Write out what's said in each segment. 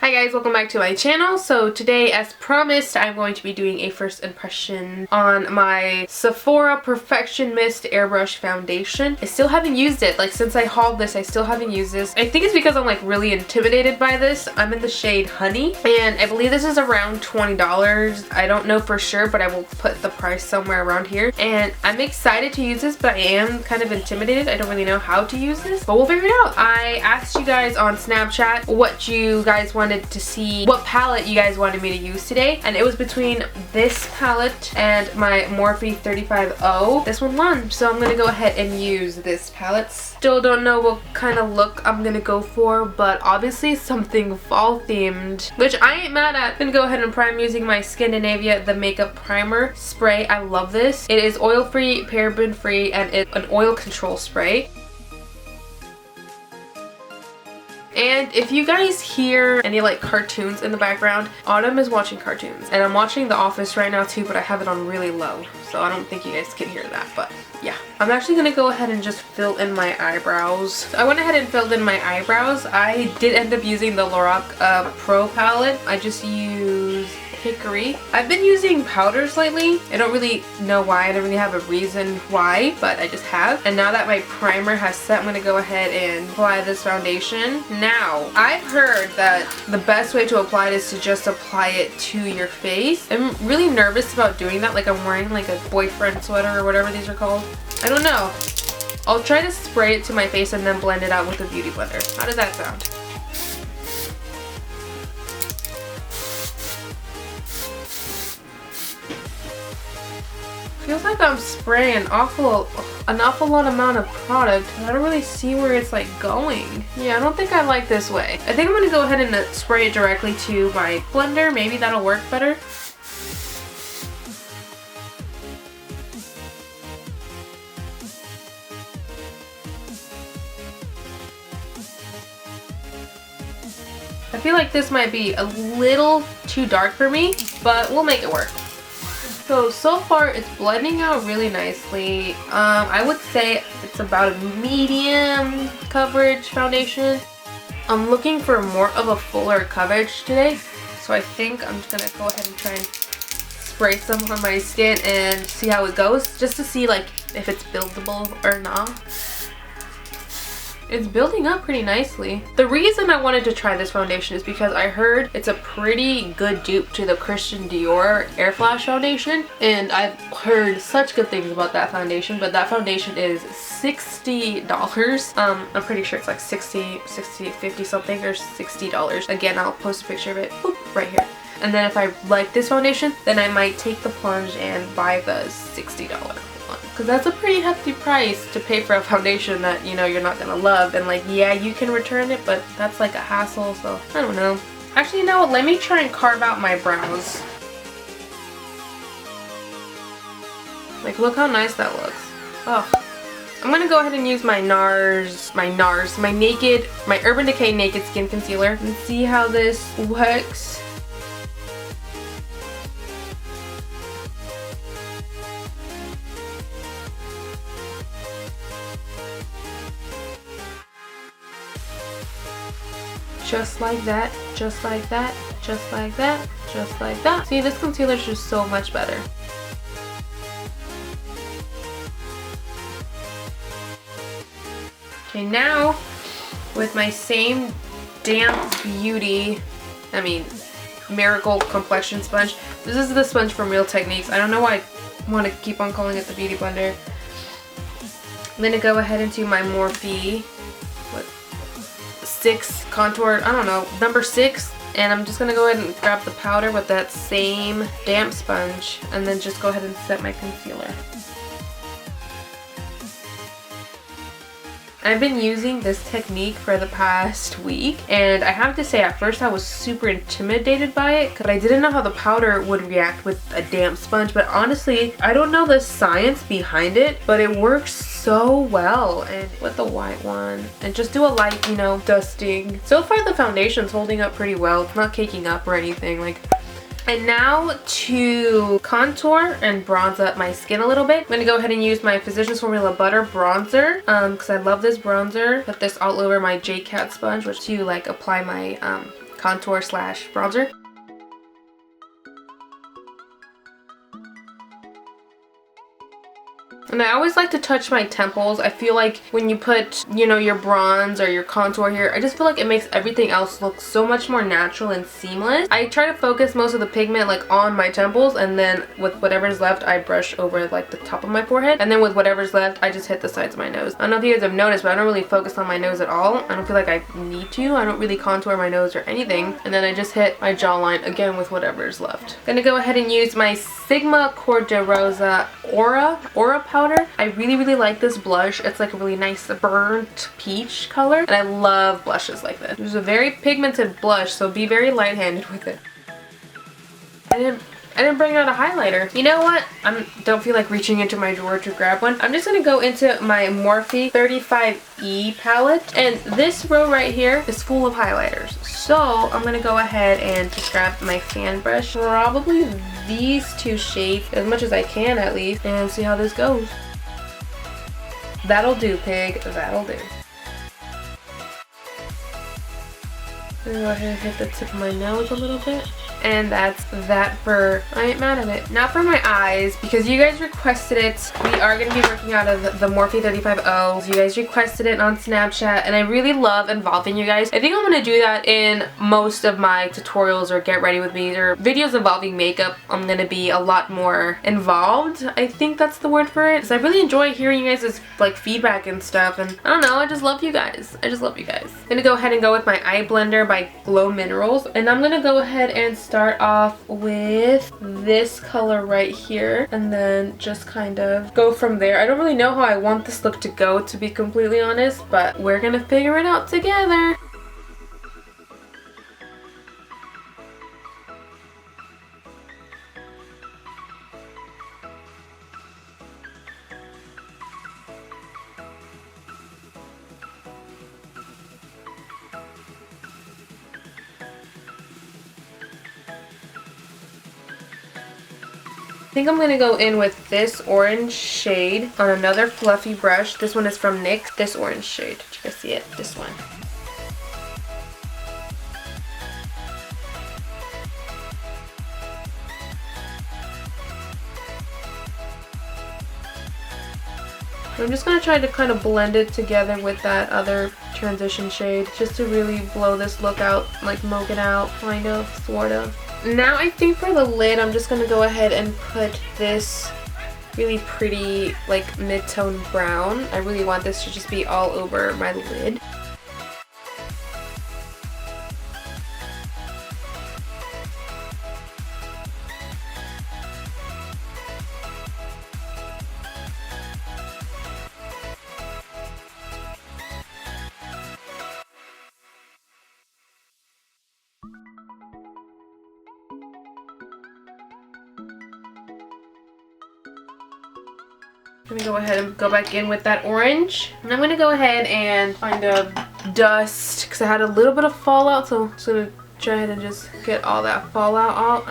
Hi guys, welcome back to my channel. So today, as promised, I'm going to be doing a first impression on my Sephora Perfection Mist Airbrush foundation. I still haven't used it. Like, since I hauled this, I still haven't used this. I think it's because I'm like really intimidated by this. I'm in the shade Honey, and I believe this is around $20. I don't know for sure, but I will put the price somewhere around here. And I'm excited to use this, but I am kind of intimidated. I don't really know how to use this, but we'll figure it out. I asked you guys on Snapchat what you guys wanted to see, what palette you guys wanted me to use today, and it was between this palette and my Morphe 35O. This one won, so I'm gonna go ahead and use this palette. Still don't know what kind of look I'm gonna go for, but obviously something fall themed, which I ain't mad at. I'm gonna go ahead and prime using my Scandinavia The Makeup Primer Spray. I love this. It is oil free, paraben free, and it's an oil control spray. And if you guys hear any like cartoons in the background, Autumn is watching cartoons. And I'm watching The Office right now too, but I have it on really low, so I don't think you guys can hear that, but yeah. I'm actually gonna go ahead and just fill in my eyebrows. I went ahead and filled in my eyebrows. I did end up using the Lorac Pro palette. I just used Hickory. I've been using powders lately. I don't really know why. I don't really have a reason why, but I just have. And now that my primer has set, I'm gonna go ahead and apply this foundation. Now, I've heard that the best way to apply it is to just apply it to your face. I'm really nervous about doing that, like I'm wearing like a boyfriend sweater or whatever these are called. I don't know. I'll try to spray it to my face and then blend it out with a beauty blender. How does that sound? Feels like I'm spraying an awful lot amount of product, and I don't really see where it's like going. Yeah, I don't think I like this way. I think I'm gonna go ahead and spray it directly to my blender. Maybe that'll work better. I feel like this might be a little too dark for me, but we'll make it work. So far it's blending out really nicely. I would say it's about a medium coverage foundation. I'm looking for more of a fuller coverage today, so I think I'm just gonna go ahead and try and spray some on my skin and see how it goes, just to see like if it's buildable or not. It's building up pretty nicely. The reason I wanted to try this foundation is because I heard it's a pretty good dupe to the Christian Dior Air Flash foundation, and I've heard such good things about that foundation, but that foundation is $60. I'm pretty sure it's like 60, 50 something, or $60. Again, I'll post a picture of it right here. And then if I like this foundation, then I might take the plunge and buy the $60 one. Because that's a pretty hefty price to pay for a foundation that, you know, you're not gonna love. And like, yeah, you can return it, but that's like a hassle, so I don't know. Actually, you know what? Let me try and carve out my brows. Like, look how nice that looks. Oh. I'm gonna go ahead and use my my Urban Decay Naked Skin Concealer and see how this works. Just like that, just like that, just like that, just like that. See, this concealer is just so much better. Okay, now with my same damp beauty, Miracle Complexion Sponge. This is the sponge from Real Techniques. I don't know why I want to keep on calling it the beauty blender. I'm gonna go ahead into my Morphe 6 contour, I don't know, number 6, and I'm just gonna go ahead and grab the powder with that same damp sponge and then just go ahead and set my concealer. I've been using this technique for the past week, and I have to say at first I was super intimidated by it because I didn't know how the powder would react with a damp sponge, but honestly I don't know the science behind it, but it works so well. And with the white one, and just do a light, you know, dusting. So far the foundation's holding up pretty well. It's not caking up or anything. Like, And now to contour and bronze up my skin a little bit, I'm going to go ahead and use my Physicians Formula Butter Bronzer because I love this bronzer. Put this all over my J-Cat sponge to like apply my contour slash bronzer. And I always like to touch my temples. I feel like when you put, you know, your bronze or your contour here, I just feel like it makes everything else look so much more natural and seamless. I try to focus most of the pigment like on my temples, and then with whatever's left, I brush over like the top of my forehead. And then with whatever's left, I just hit the sides of my nose. I don't know if you guys have noticed, but I don't really focus on my nose at all. I don't feel like I need to. I don't really contour my nose or anything. And then I just hit my jawline again with whatever's left. Gonna go ahead and use my Sigma Corderosa Aura powder. I really like this blush. It's like a really nice burnt peach color, and I love blushes like this. It's a very pigmented blush, so be very light-handed with it. I didn't bring out a highlighter. You know what? I don't feel like reaching into my drawer to grab one. I'm just gonna go into my Morphe 35E palette, and this row right here is full of highlighters. So I'm gonna go ahead and just grab my fan brush, probably these two shades, as much as I can at least, and see how this goes. That'll do, pig. That'll do. I'm gonna go ahead and hit the tip of my nose a little bit. And that's that for, I ain't mad at it. Now for my eyes, because you guys requested it. We are going to be working out of the Morphe 35O. You guys requested it on Snapchat, and I really love involving you guys. I think I'm going to do that in most of my tutorials or get ready with me or videos involving makeup. I'm going to be a lot more involved. I think that's the word for it. Because I really enjoy hearing you guys' like feedback and stuff, and I don't know, I just love you guys. I just love you guys. I'm going to go ahead and go with my eye blender by Glow Minerals, and I'm going to go ahead and start off with this color right here, and then just kind of go from there. I don't really know how I want this look to go, to be completely honest, but we're gonna figure it out together. I think I'm going to go in with this orange shade on another fluffy brush. This one is from NYX. This orange shade. Did you guys see it? This one. I'm just going to try to kind of blend it together with that other transition shade just to really blow this look out, like smoke it out, kind of, sort of. Now I think for the lid, I'm just going to go ahead and put this really pretty like mid-tone brown. I really want this to just be all over my lid. I'm going to go ahead and go back in with that orange. And I'm going to go ahead and kind of dust, because I had a little bit of fallout, so I'm just going to try ahead and just get all that fallout out.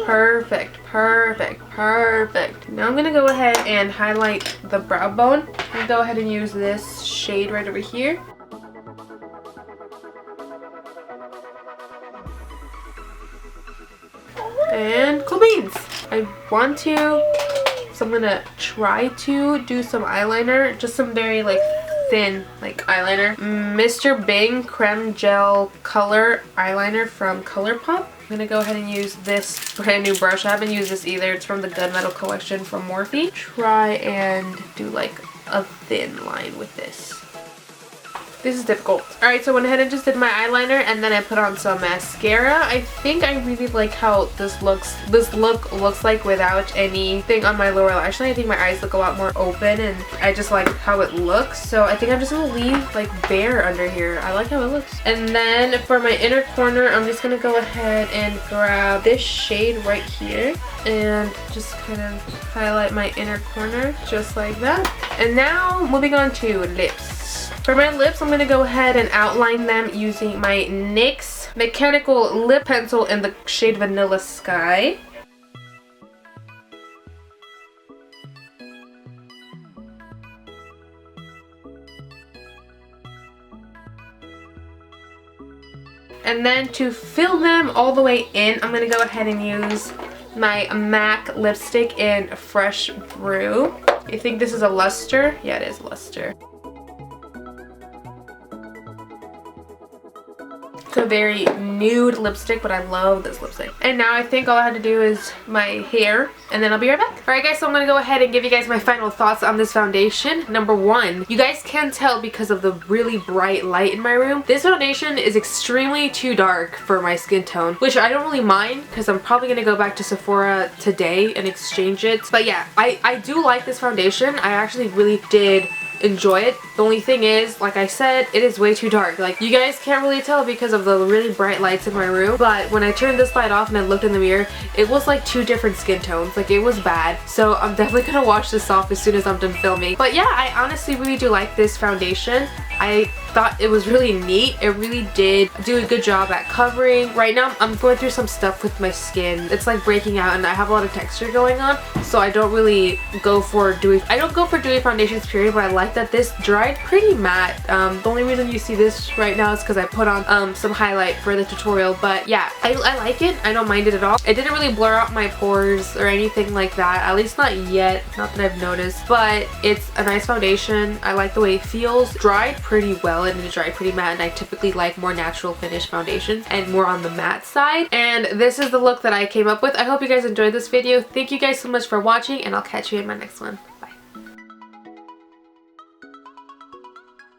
Perfect, perfect, perfect. Now I'm going to go ahead and highlight the brow bone. I'm going to go ahead and use this shade right over here. And cool beans. I want to... So I'm gonna try to do some eyeliner, just some very like thin like eyeliner. Mr.Bing Creme Gel Color Eyeliner from ColourPop. I'm gonna go ahead and use this brand new brush. I haven't used this either. It's from the Gunmetal collection from Morphe. Try and do like a thin line with this. This is difficult. Alright, so I went ahead and just did my eyeliner, and then I put on some mascara. I think I really like how this look looks like without anything on my lower lash line. I think my eyes look a lot more open, and I just like how it looks. So I think I'm just gonna leave like bare under here. I like how it looks. And then for my inner corner, I'm just gonna go ahead and grab this shade right here and just kind of highlight my inner corner just like that. And now moving on to lips. For my lips, I'm going to go ahead and outline them using my NYX Mechanical Lip Pencil in the shade Vanilla Sky. And then to fill them all the way in, I'm going to go ahead and use my MAC lipstick in Fresh Brew. I think this is a luster. Yeah, it is luster. It's a very nude lipstick, but I love this lipstick. And now I think all I have to do is my hair, and then I'll be right back. Alright guys, so I'm going to go ahead and give you guys my final thoughts on this foundation. Number one, you guys can tell because of the really bright light in my room, this foundation is extremely too dark for my skin tone, which I don't really mind because I'm probably going to go back to Sephora today and exchange it. But yeah, I do like this foundation. I actually really did enjoy it. The only thing is, like I said, it is way too dark. Like, you guys can't really tell because of the really bright lights in my room, but when I turned this light off and I looked in the mirror, it was like 2 different skin tones. Like, it was bad. So I'm definitely gonna wash this off as soon as I'm done filming. But yeah, I honestly really do like this foundation. I thought it was really neat. It really did do a good job at covering. Right now I'm going through some stuff with my skin. It's like breaking out and I have a lot of texture going on, so I don't really go for dewy foundations period, but I like that this dried pretty matte. The only reason you see this right now is because I put on some highlight for the tutorial, but yeah, I like it. I don't mind it at all. It didn't really blur out my pores or anything like that, at least not yet, not that I've noticed, but it's a nice foundation. I like the way it feels. Dried pretty well and it dried pretty matte, and I typically like more natural finish foundations and more on the matte side. And this is the look that I came up with. I hope you guys enjoyed this video. Thank you guys so much for watching, and I'll catch you in my next one.